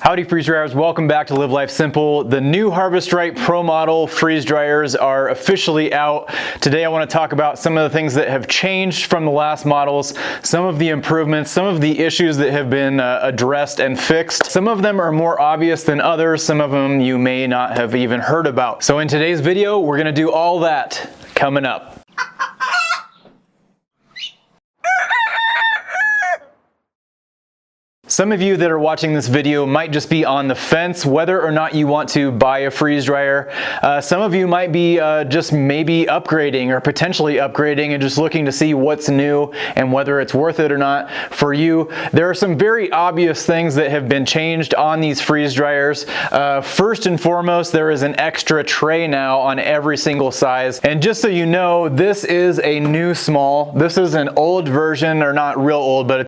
Howdy freeze dryers, welcome back to Live Life Simple. The new Harvestright Pro Model freeze dryers are officially out. Today I want to talk about some of the things that have changed from the last models, some of the improvements, some of the issues that have been addressed and fixed. Some of them are more obvious than others, some of them you may not have even heard about. So in today's video, we're going to do all that coming up. Some of you that are watching this video might just be on the fence whether or not you want to buy a freeze dryer. Some of you might be just maybe upgrading or potentially upgrading and just looking to see what's new and whether it's worth it or not for you. There are some very obvious things that have been changed on these freeze dryers. First and foremost, there is an extra tray now on every single size. And just so you know, this is a new small. This is an old version, or not real old, but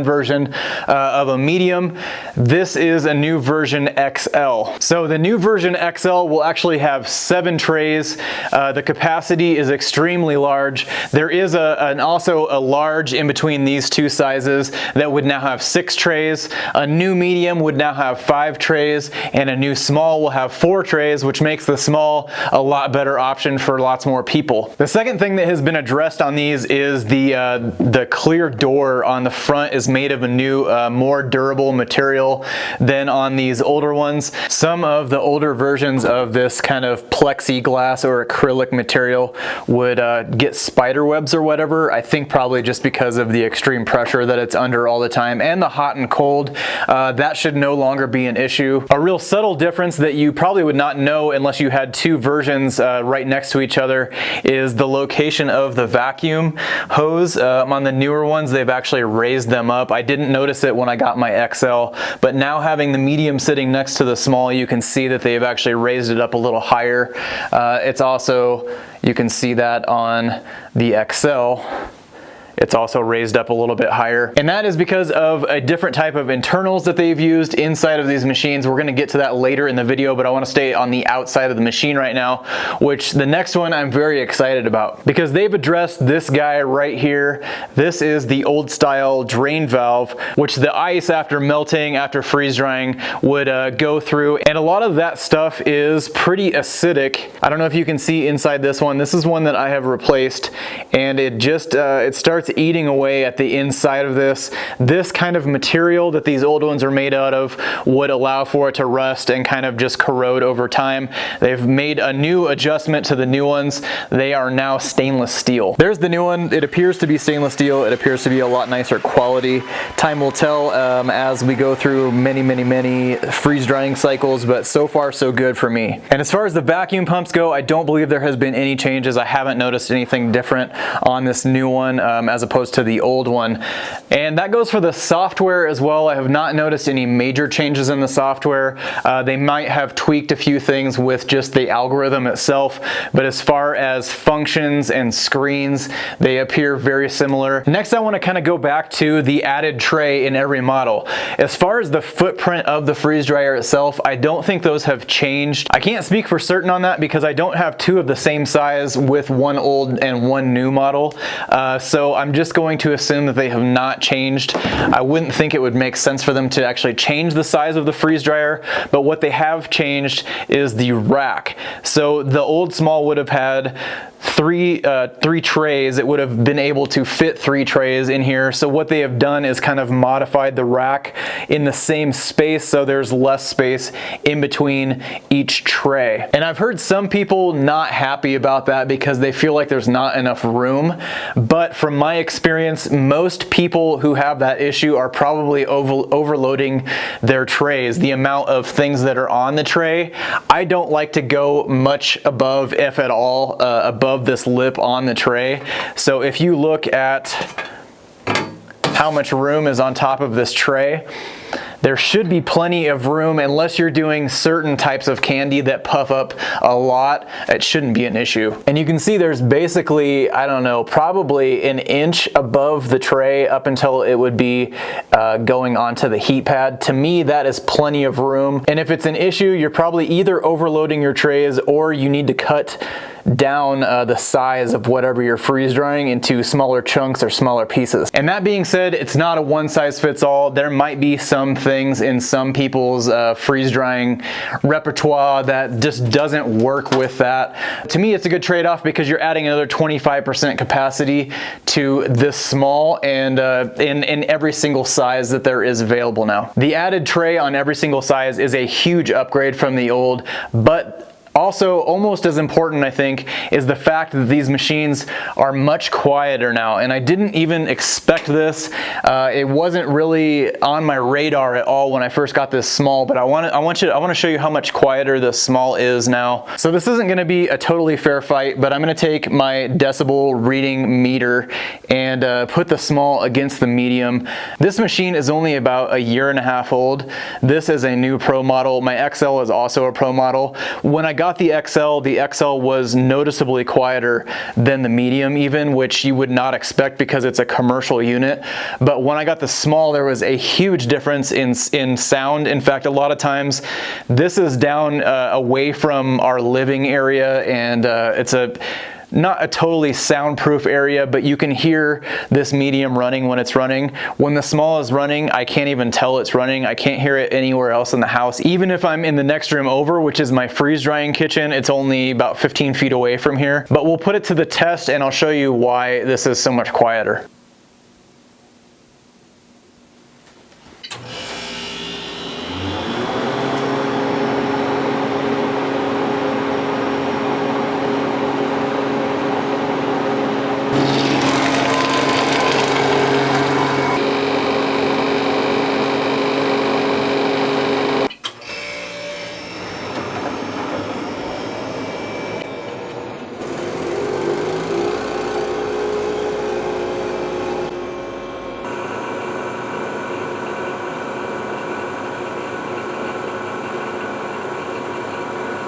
version of a medium. This is a new version XL. So the new version XL will actually have 7 trays. The capacity is extremely large. There is also a large in between these two sizes that would now have 6 trays. A new medium would now have 5 trays, and a new small will have 4 trays, which makes the small a lot better option for lots more people. The second thing that has been addressed on these is the clear door on the front is made of a new, more durable material than on these older ones. Some of the older versions of this kind of plexiglass or acrylic material would get spider webs or whatever. I think probably just because of the extreme pressure that it's under all the time and the hot and cold. That should no longer be an issue. A real subtle difference that you probably would not know unless you had 2 versions right next to each other is the location of the vacuum hose. On the newer ones, they've actually raised them up. I didn't notice it when I got my XL, but now having the medium sitting next to the small, you can see that they've actually raised it up a little higher. It's also, you can see that on the XL. It's also raised up a little bit higher. And that is because of a different type of internals that they've used inside of these machines. We're gonna get to that later in the video, but I wanna stay on the outside of the machine right now, which the next one I'm very excited about because they've addressed this guy right here. This is the old style drain valve, which the ice after melting, after freeze drying would go through. And a lot of that stuff is pretty acidic. I don't know if you can see inside this one. This is one that I have replaced, and it just, it starts eating away at the inside of this. This kind of material that these old ones are made out of would allow for it to rust and kind of just corrode over time. They've made a new adjustment to the new ones. They are now stainless steel. There's the new one. It appears to be stainless steel. It appears to be a lot nicer quality. Time will tell as we go through many freeze drying cycles, but so far so good for me. And as far as the vacuum pumps go, I don't believe there has been any changes. I haven't noticed anything different on this new one as opposed to the old one. And that goes for the software as well. I have not noticed any major changes in the software. They might have tweaked a few things with just the algorithm itself, but as far as functions and screens, they appear very similar. Next, I want to kind of go back to the added tray in every model. As far as the footprint of the freeze dryer itself, I don't think those have changed. I can't speak for certain on that because I don't have 2 of the same size with one old and one new model. So I'm just going to assume that they have not changed. I wouldn't think it would make sense for them to actually change the size of the freeze dryer, but what they have changed is the rack. So the old small would have had three trays. It would have been able to fit 3 trays in here. So what they have done is kind of modified the rack in the same space, so there's less space in between each tray. And I've heard some people not happy about that because they feel like there's not enough room. But from my experience, most people who have that issue are probably overloading their trays, the amount of things that are on the tray. I don't like to go much above, if at all, above this lip on the tray. So if you look at how much room is on top of this tray, there should be plenty of room unless you're doing certain types of candy that puff up a lot. It shouldn't be an issue. And you can see there's basically, I don't know, probably an inch above the tray up until it would be going onto the heat pad. To me, that is plenty of room. And if it's an issue, you're probably either overloading your trays or you need to cut down the size of whatever you're freeze drying into smaller chunks or smaller pieces. And that being said, it's not a one size fits all. There might be some things in some people's freeze drying repertoire that just doesn't work with that. To me, it's a good trade-off because you're adding another 25% capacity to this small and in every single size that there is available now. The added tray on every single size is a huge upgrade from the old, but also, almost as important, I think, is the fact that these machines are much quieter now, and I didn't even expect this. It wasn't really on my radar at all when I first got this small, but I want to show you how much quieter the small is now. So this isn't going to be a totally fair fight, but I'm going to take my decibel reading meter and put the small against the medium. This machine is only about a year and a half old. This is a new Pro model. My XL is also a Pro model. When I got the XL was noticeably quieter than the medium even, which you would not expect because it's a commercial unit. But when I got the small, there was a huge difference in sound. In fact, a lot of times this is down away from our living area, and it's not a totally soundproof area, but you can hear this medium running when it's running. When the small is running, I can't even tell it's running. I can't hear it anywhere else in the house. Even if I'm in the next room over, which is my freeze drying kitchen, it's only about 15 feet away from here. But we'll put it to the test and I'll show you why this is so much quieter.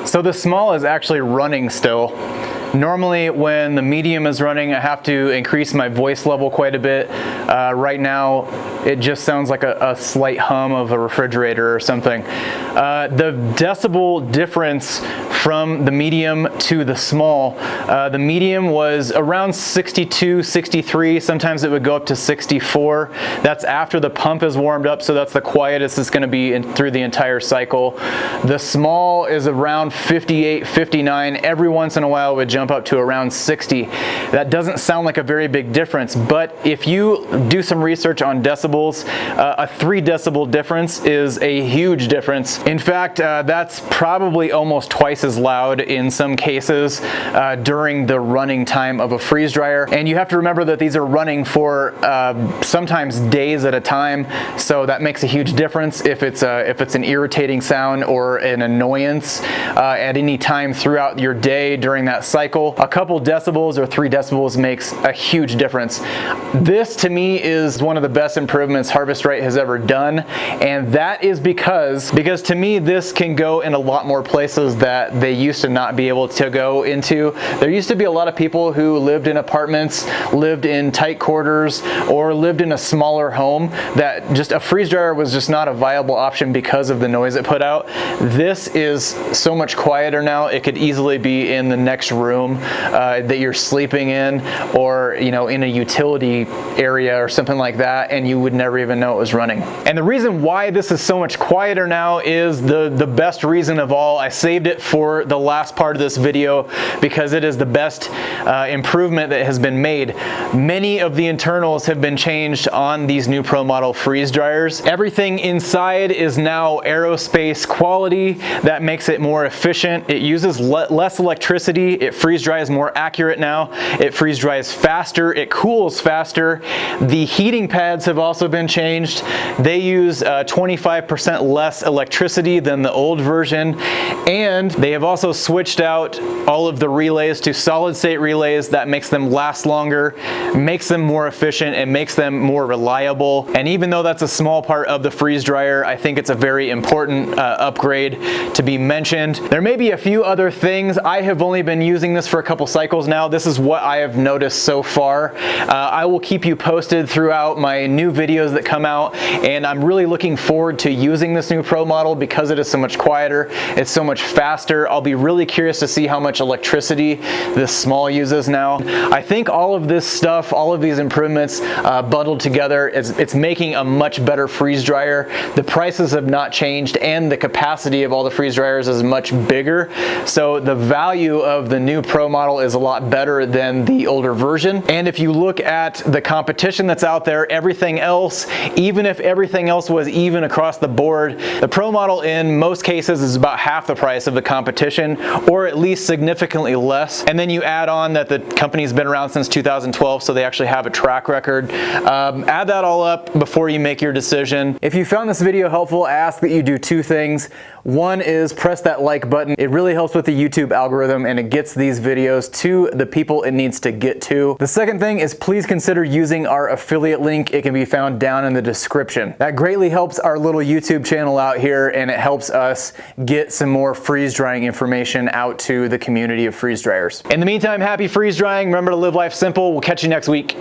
So the small is actually running still. Normally when the medium is running, I have to increase my voice level quite a bit. Right now, it just sounds like a slight hum of a refrigerator or something. The decibel difference from the medium to the small, the medium was around 62, 63, sometimes it would go up to 64. That's after the pump is warmed up, so that's the quietest it's going to be through the entire cycle. The small is around 58, 59. Every once in a while it would jump up to around 60. That doesn't sound like a very big difference, but if you do some research on decibels, a 3 decibel difference is a huge difference. In fact, that's probably almost twice as loud in some cases during the running time of a freeze dryer. And you have to remember that these are running for sometimes days at a time, so that makes a huge difference if it's an irritating sound or an annoyance at any time throughout your day during that cycle. A couple decibels or 3 decibels makes a huge difference. This to me is one of the best improvements Harvestright has ever done, and that is because to me this can go in a lot more places that they used to not be able to go into. There used to be a lot of people who lived in apartments, lived in tight quarters, or lived in a smaller home that just a freeze dryer was just not a viable option because of the noise it put out. This is so much quieter now. It could easily be in the next room that you're sleeping in, or in a utility area or something like that, and you would never even know it was running. And the reason why this is so much quieter now is the best reason of all. I saved it for the last part of this video because it is the best improvement that has been made. Many of the internals have been changed on these new Pro Model freeze dryers. Everything inside is now aerospace quality. That makes it more efficient. It uses less electricity. It freeze dries more accurate now. It freeze dries faster. It cools faster. The heating pads have also been changed. They use 25% less electricity than the old version, and they have also switched out all of the relays to solid state relays. That makes them last longer, makes them more efficient, and makes them more reliable. And even though that's a small part of the freeze dryer, I think it's a very important upgrade to be mentioned. There may be a few other things. I have only been using this for a couple cycles now. This is what I have noticed so far. I will keep you posted throughout my new videos that come out, and I'm really looking forward to using this new Pro model because it is so much quieter, it's so much faster I'll be really curious to see how much electricity this small uses now. I think all of this stuff, all of these improvements bundled together, it's making a much better freeze dryer. The prices have not changed, and the capacity of all the freeze dryers is much bigger. So the value of the new Pro model is a lot better than the older version. And if you look at the competition that's out there, everything else, even if everything else was even across the board, the Pro model in most cases is about half the price of the competition, or at least significantly less. And then you add on that the company's been around since 2012, so they actually have a track record. Add that all up before you make your decision. If you found this video helpful, I ask that you do two things. One is press that like button. It really helps with the YouTube algorithm, and it gets these videos to the people it needs to get to. The second thing is please consider using our affiliate link. It can be found down in the description. That greatly helps our little YouTube channel out here, and it helps us get some more freeze drying information out to the community of freeze dryers. In the meantime, happy freeze drying. Remember to live life simple. We'll catch you next week.